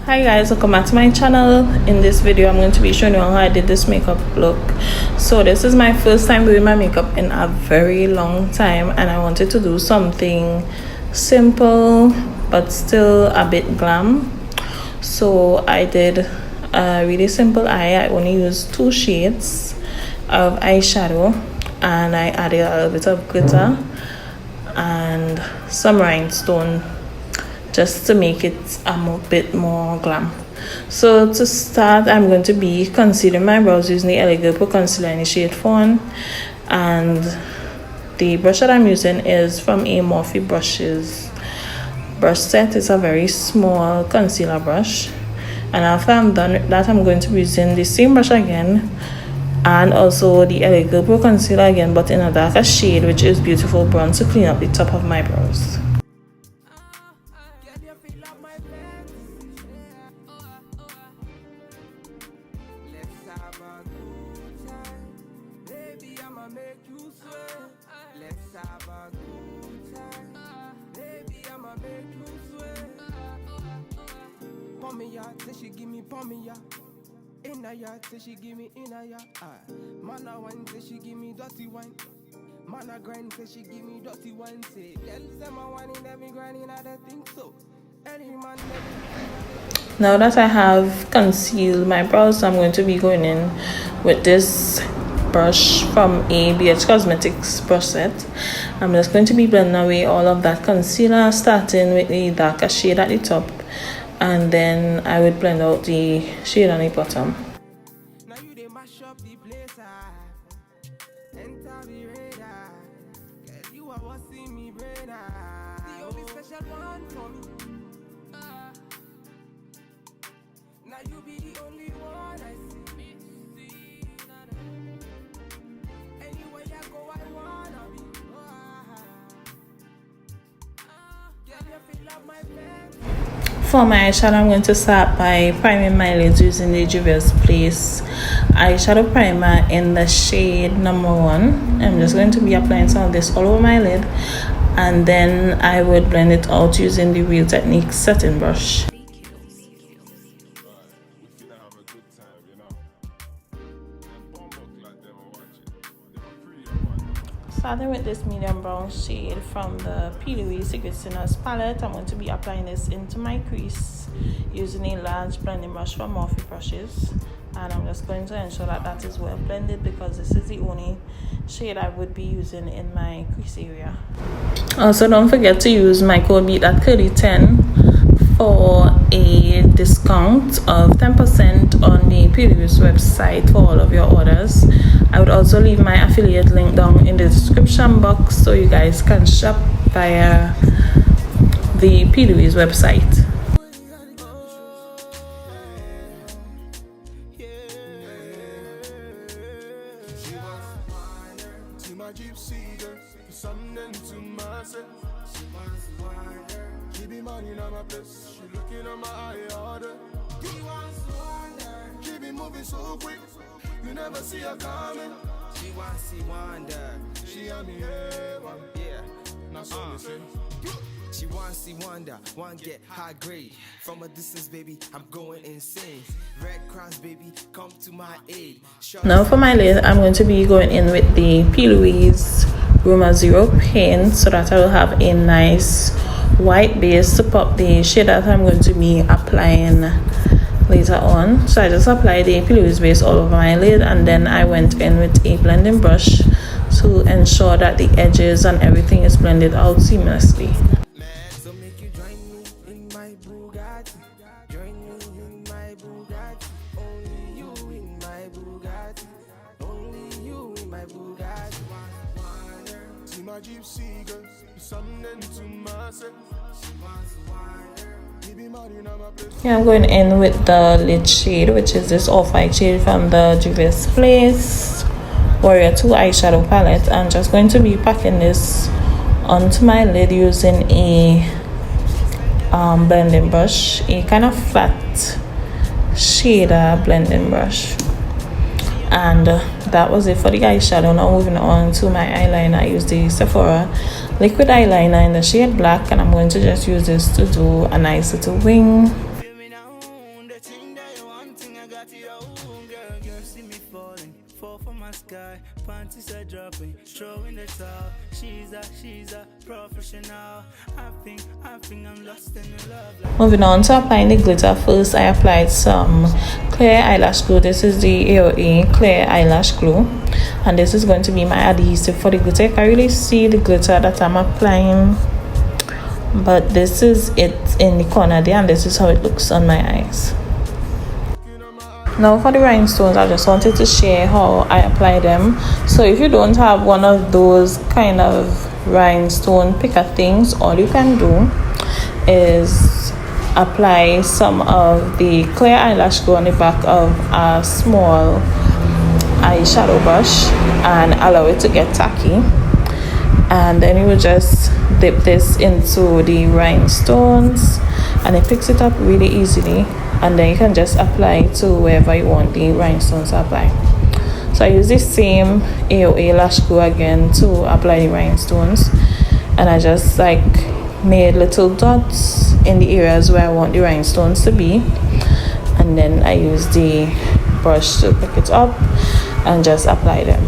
Hi guys, welcome back to my channel. In this video I'm going to be showing you how I did this makeup look. So this is my first time doing my makeup in a very long time, and I wanted to do something simple but still a bit glam. So I did a really simple eye. I only used 2 shades of eyeshadow, and I added a little bit of glitter and some rhinestone just to make it a bit more glam. So to start, I'm going to be concealing my brows using the LA Girl Pro Concealer in the shade Fawn, and the brush that I'm using is from a Morphe Brushes brush set. It's a very small concealer brush, and after I'm done with that, I'm going to be using the same brush again and also the LA Girl Pro Concealer again, but in a darker shade, which is Beautiful Brown, to clean up the top of my brows. She give me pommy, in a yard, say she give me in a yard. Man a wine, say she give me dirty wine. Man a grind, say she give me dirty wine. Say, girls them a wine in every grinding, I don't think so. Any man Now that I have concealed my brows, I'm going to be going in with this brush from a Sacha Cosmetics brush set. I'm just going to be blending away all of that concealer, starting with the darker shade at the top, and then I would blend out the shade on the bottom. now you they mash up the place, enter the radar. Girl, you are what see me brain, the only special one for me. Now you be the only one I see. Anywhere I go, I wanna be. Girl, you feel like my best. For my eyeshadow, I'm going to start by priming my lids using the JUVIA'S eyeshadow primer in the shade number 1. I'm just going to be applying some of this all over my lid, and then I would blend it out using the Real Technique setting brush. Starting with this medium brown shade from the Plouise palette, I'm going to be applying this into my crease using a large blending brush from Morphe Brushes, and I'm just going to ensure that that is well blended because this is the only shade I would be using in my crease area. Also, don't forget to use my code BEAT at Curly10 for a discount of 10% on the Plouise website for all of your orders. I would also leave my affiliate link down in the description box so you guys can shop via the Plouise website. So quick, you never see her coming. She wants to see wonder. She on me one. Yeah, not so listen. She wants to see wonder. One get high grade. From a distance, baby, I'm going insane. Red Cross, baby, come to my aid. Now for my lid, I'm going to be going in with the Plouise Roma Zero paint so that I will have a nice white base to pop the shade that I'm going to be applying later on. So I just applied the Plouise base all over my lid, and then I went in with a blending brush to ensure that the edges and everything is blended out seamlessly. So make you join me in my Bugatti. Join me in my Bugatti. Only you in my Bugatti. Only you in my Bugatti. See my gypsy girl, something to myself. Yeah, I'm going in with the lid shade, which is this off-white shade from the JUVIA'S Warrior 2 eyeshadow palette. I'm just going to be packing this onto my lid using a blending brush, a kind of flat shader blending brush. And that was it for the eyeshadow. Now moving on to my eyeliner, I used the Sephora liquid eyeliner in the shade black, and I'm going to just use this to do a nice little wing. my sky, panties are dropping, throwing the towel. She's a professional. I think I'm lost in love. Moving on to applying the glitter. First, I applied some clear eyelash glue. This is the AOA clear eyelash glue, and this is going to be my adhesive for the glitter. You can really see the glitter that I'm applying, but this is it in the corner there, and this is how it looks on my eyes. Now for the rhinestones, I just wanted to share how I apply them. So if you don't have one of those kind of rhinestone picker things, all you can do is apply some of the clear eyelash glue on the back of a small eyeshadow brush and allow it to get tacky, and then you will just dip this into the rhinestones and it picks it up really easily, and then you can just apply it to wherever you want the rhinestones to apply. So I use the same AOA lash glue again to apply the rhinestones, and I just like made little dots in the areas where I want the rhinestones to be, and then I use the brush to pick it up and just apply them.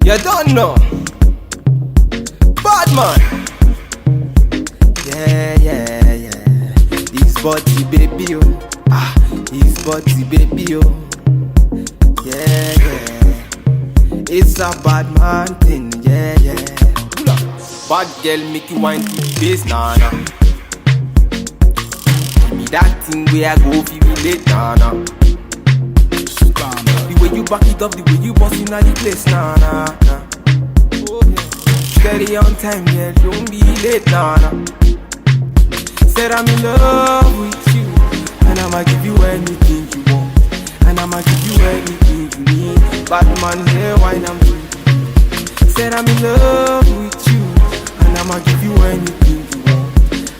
You don't know. Bad man. Yeah. This body baby oh. This body baby oh. Yeah. It's a bad man thing. Yeah. Bad girl make you wine to the base, nah. Give me that thing where I go feel relate, nah. The way you back it up, the way you boss in the place, nah. Steady on time, yeah, don't be late, nah. Said I'm in love with you, and I'ma give you anything you want, and I'ma give you anything you need. Bad man, here, wine I'm doing. Said I'm in love with you, and I'ma give you anything you want,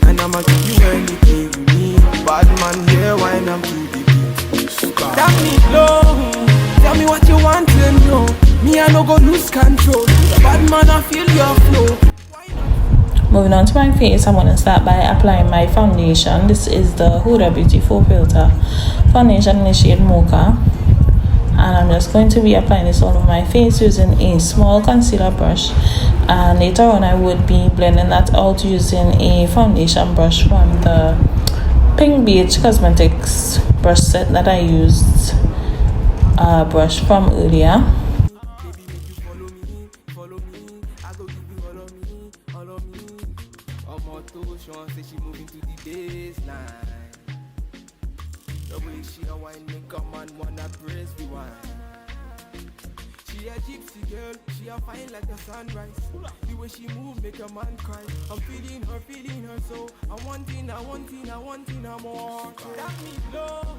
and I'ma give you anything you need. Bad man, here, wine I'm doing. Tell me low, tell me what you want to know. Me, I no go lose control. Bad man, I feel your flow. Moving on to my face, I'm going to start by applying my foundation. This is the Huda Beauty Faux Filter foundation in the shade Mocha, and I'm just going to be applying this all over my face using a small concealer brush, and later on I would be blending that out using a foundation brush from the Plouise Cosmetics brush set that I used a brush from earlier. She a gypsy girl, she a fine like the sunrise. The way she move make a man cry. I'm feeling her so I'm wanting her more. Tell me low,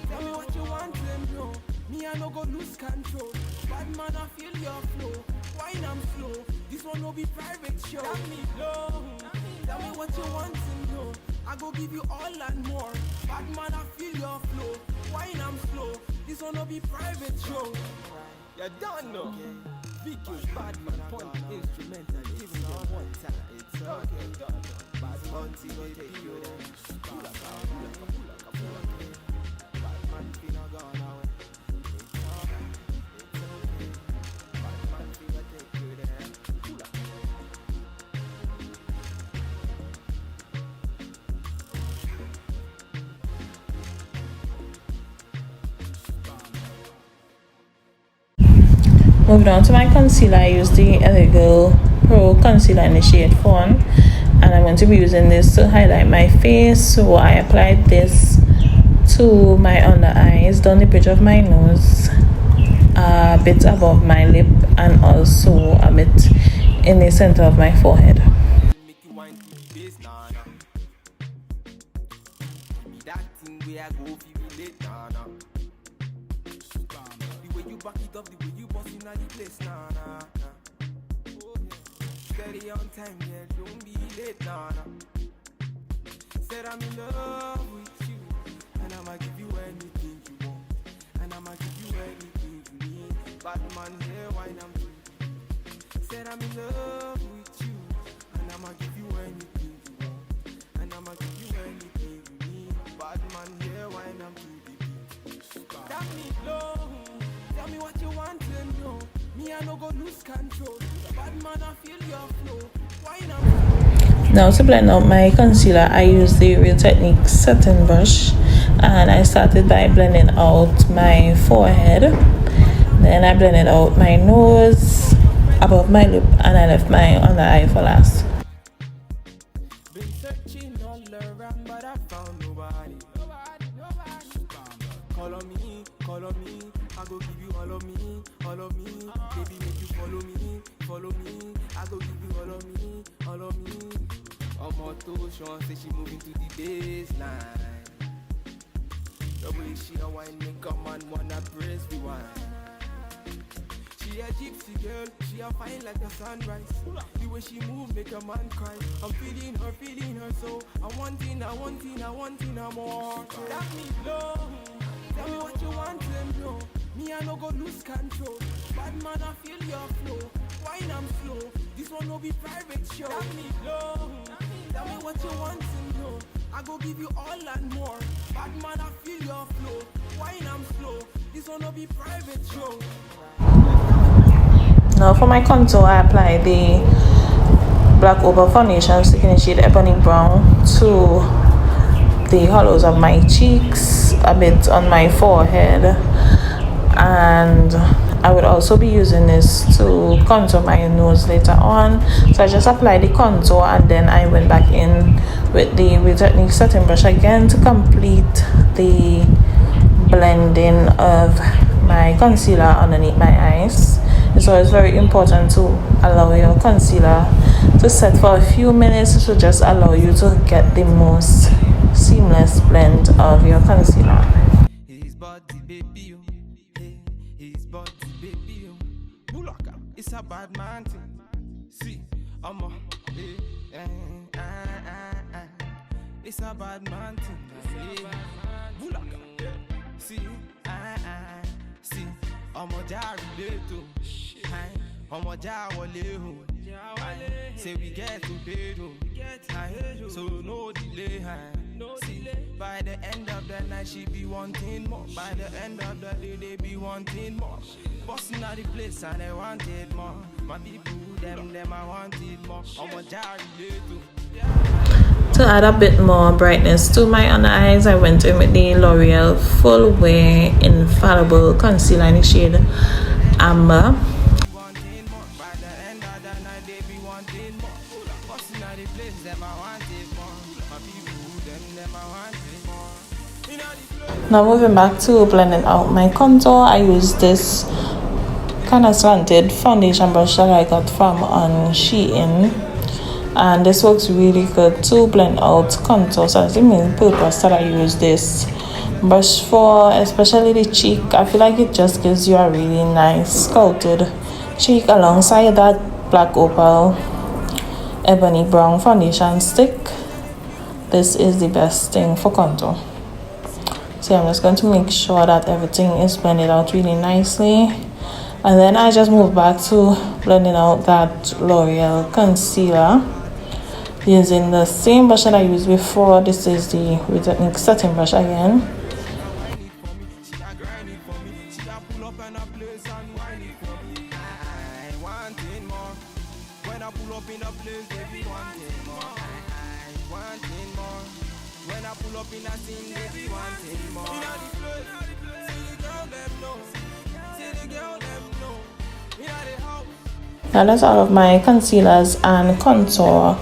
tell me what you want to know. Me I no go lose control. Bad man I feel your flow. Wine I'm slow, this one no be private show. Tell me low, tell me what you want to know. I go give you all and more. Bad man I feel your flow. Wine I'm slow, this one no be private show. You don't know. Because bad man point instrumental, giving you one time. It's okay. Bad man will take you there. Pull up. Bad man finna gone away. It's okay. Bad man finna take you there. Pull up. Moving on to my concealer, I use the Illegal Pro Concealer in the shade Fawn, and I'm going to be using this to highlight my face. So I applied this to my under eyes, down the bridge of my nose, a bit above my lip, and also a bit in the center of my forehead. Back it up the way you boss in the place, nah. Steady on time, yeah, don't be late, nah. Said I'm in love with you, and I'ma give you anything you want, and I'ma give you anything you need. Bad man here, wine I'm doing. Said I'm in love with you, and I'ma give you anything you want, and I'ma give you anything you need. Tell me what you want to know. Me, I no go lose control. Bad man, I feel your flow. Why not? Now to blend out my concealer, I use the Real Technique setting brush, and I started by blending out my forehead. Then I blended out my nose, above my lip, and I left my under eye for last. Been searching all around, but I found nobody. Call on me, I go give you all of me, all of me. Baby, make you follow me, follow me. I go give you all of me, all of me. I'm on to Sean, say she moving to the baseline. The way she a wine, make a man wanna praise the wine. She a gypsy girl, she a fine like the sunrise. The way she move make a man cry. I'm feeling her so I wanting her more. That me blow. Tell me what you want to know. Me I no go lose control. Bad man I feel your flow. Wine I'm slow. This one no be private show. That me blow. Tell me what you want to know. I go give you all and more. Bad man I feel your flow. Wine I'm slow. This one no be private show. Now for my contour, I apply the Black Opal foundation, sticking the shade Ebony Brown to the hollows of my cheeks, a bit on my forehead, and I would also be using this to contour my nose later on. So I just applied the contour, and then I went back in with the Real Technique setting brush again to complete the blending of my concealer underneath my eyes. It's always very important to allow your concealer to set for a few minutes to just allow you to get the most seamless blend of your concealer. His body baby, his body baby, it's a bad man thing. See, I'm a it's a bad man thing. See, see, I'm a jar related. I'm a jar say we get to bed, so no delay. See, by the end of the night she be wanting more. By the end of the day they be wanting more. Busting out the place and they wanted more. My people, them I wanted more. I'm a jar related. To add a bit more brightness to my under eyes, I went in with the L'Oreal Full Wear Infallible Concealer in the shade Amber. Now moving back to blending out my contour, I use this kind of slanted foundation brush that I got from on Shein, and this works really good to blend out contour. So that's the main purpose that I use this brush for, especially the cheek. I feel like it just gives you a really nice sculpted cheek. Alongside that Black Opal Ebony Brown foundation stick, this is the best thing for contour. So I'm just going to make sure that everything is blended out really nicely, and then I just move back to blending out that L'Oreal concealer using the same brush that I used before. This is the Real Technique setting brush again. Now that's all of my concealers and contour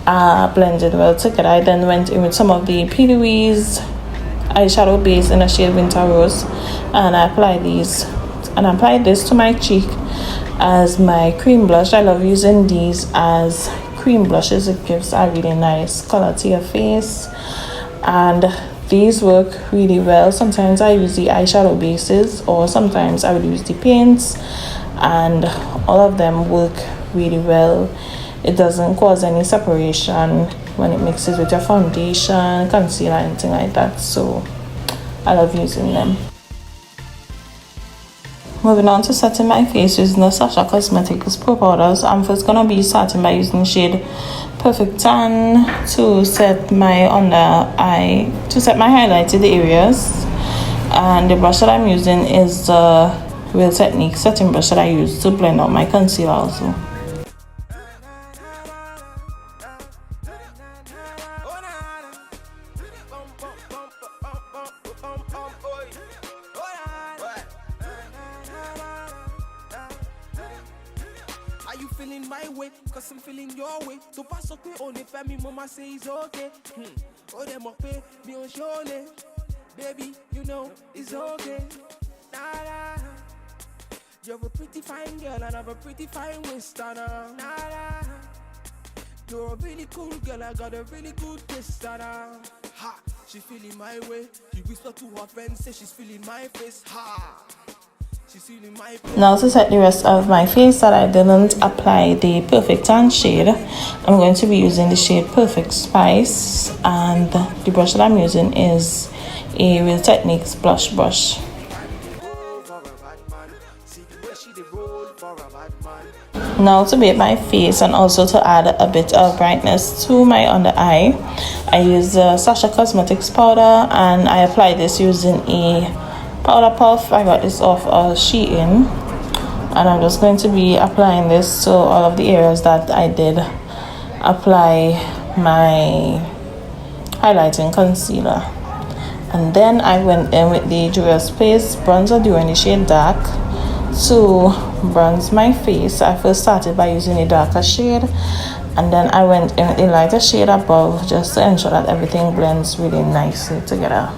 blended well together. I then went in with some of the Plouise eyeshadow base in the shade Winter Rose, and I applied this to my cheek as my cream blush. I love using these as cream blushes. It gives a really nice color to your face, and these work really well. Sometimes I use the eyeshadow bases, or sometimes I would use the paints, and all of them work really well. It doesn't cause any separation when it mixes with your foundation, concealer, anything like that. So I love using them. Moving on to setting my face using the Sacha Cosmetics Pro Powders. I'm first gonna be starting by using the shade Perfect Tan to set my under eye, to set my highlighted areas. And the brush that I'm using is the Real Technique setting brush that I use to blend out my concealer also. Are you feeling my way? Cause I'm feeling your way. So pass up on the family, mama say it's okay. Oh, them up me on surely. Baby, you know it's okay. Nah. You're a pretty fine girl and I'm a pretty fine Winston. Nah. You're a really cool girl, I got a really good taste. Ha, she feeling my way. She whisper to her friends, say she's feeling my face. Ha. Now to set the rest of my face that I didn't apply the Perfect Tan shade, I'm going to be using the shade Perfect Spice, and the brush that I'm using is a Real Techniques blush brush. Now to bake my face and also to add a bit of brightness to my under eye, I use the Sacha Cosmetics powder, and I apply this using a powder puff. I got this off Shein, and I'm just going to be applying this to all of the areas that I did apply my highlighting concealer. And then I went in with the JUVIA'S bronzer during the shade Dark to bronze my face. I first started by using a darker shade, and then I went in with a lighter shade above just to ensure that everything blends really nicely together.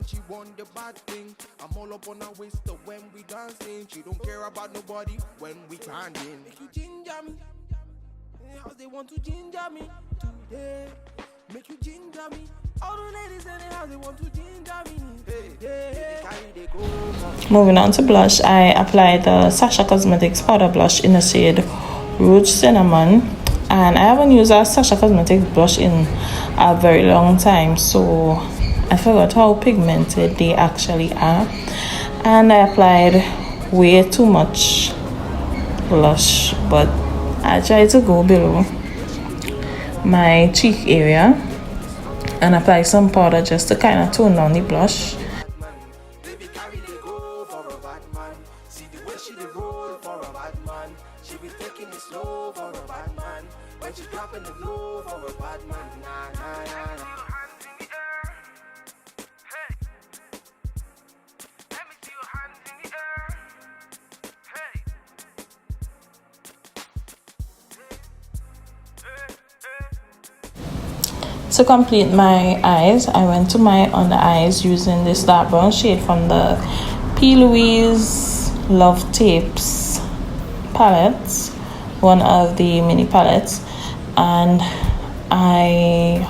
She want the bad thing. I'm all up on her waist when we dancing. She don't care about nobody when we standing. Make you ginger me. How they want to ginger me today. Make you ginger me. All the ladies in the house, they want to ginger me. Moving on to blush, I applied the Sacha Cosmetics powder blush in the shade Rouge Cinnamon, and I haven't used a Sacha Cosmetics blush in a very long time, so I forgot how pigmented they actually are, and I applied way too much blush, but I tried to go below my cheek area and apply some powder just to kind of tone down the blush. To complete my eyes, I went to my under eyes using this dark brown shade from the Plouise Love Tapes palette, one of the mini palettes, and I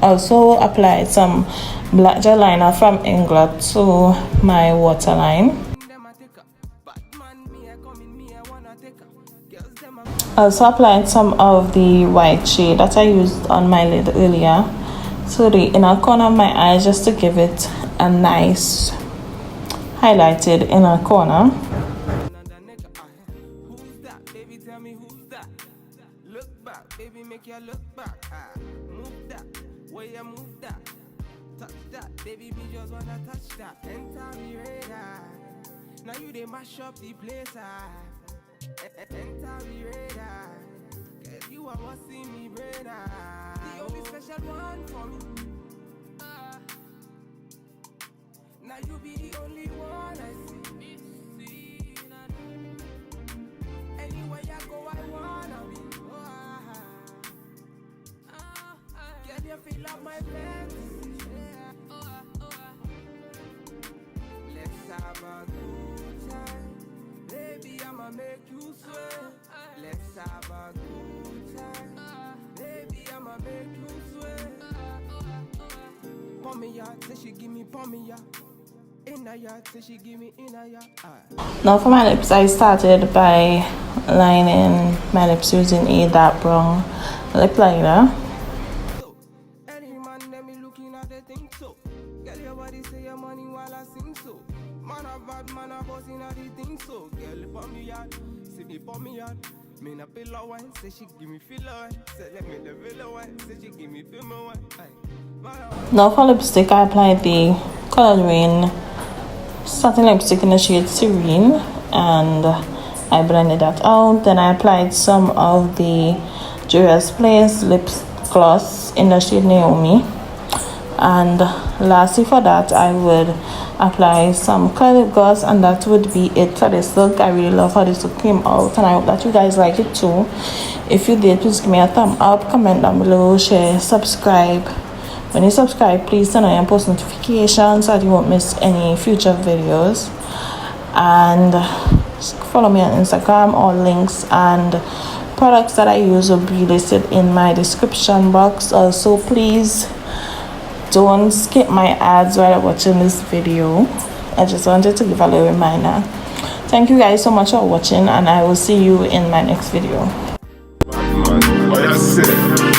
also applied some black gel liner from Inglot to my waterline. I also applied some of the white shade that I used on my lid earlier to the inner corner of my eyes just to give it a nice highlighted inner corner. Who's that? Baby, tell me who's that? Look back, baby, make you look back. Move that, way you move that. Touch that, baby, me just wanna touch that. Enter me radar. Now you they mash up the place. Enter me radar. Cause you are what see me brain. The only special one for me. Now you be the only one I see. Anywhere I go, I wanna be. Can you feel up my fantasy? Let's have a good time. Baby, I'ma make you sweat. Let's have a good time. Baby, I'ma make you sweat. Pour me out, say she give me, pour me out. Now for my lips, I started by lining my lips using a dark brown lip liner. Any man let me looking at the thing so. Girl, your body say your money while I sing so. Man a bad man a bossing at the thing so. Girl, pour me out, see me pour me out. Me na pillow one, say she give me filler one. Say let me the pillow one, say she give me filler one. Now for lipstick, I applied the Colored Rain satin lipstick in the shade Serene, and I blended that out. Then I applied some of the JUVIA'S lip gloss in the shade Naomi, and lastly for that I would apply some color lip gloss, and that would be it for this look. I really love how this look came out, and I hope that you guys like it too. If you did, please give me a thumb up, comment down below, share, subscribe. When you subscribe, please turn on your post notifications so that you won't miss any future videos, and follow me on Instagram. All links and products that I use will be listed in my description box. Also, please don't skip my ads while you're watching this video. I just wanted to give a little reminder. Thank you guys so much for watching, and I will see you in my next video. Oh, that's it.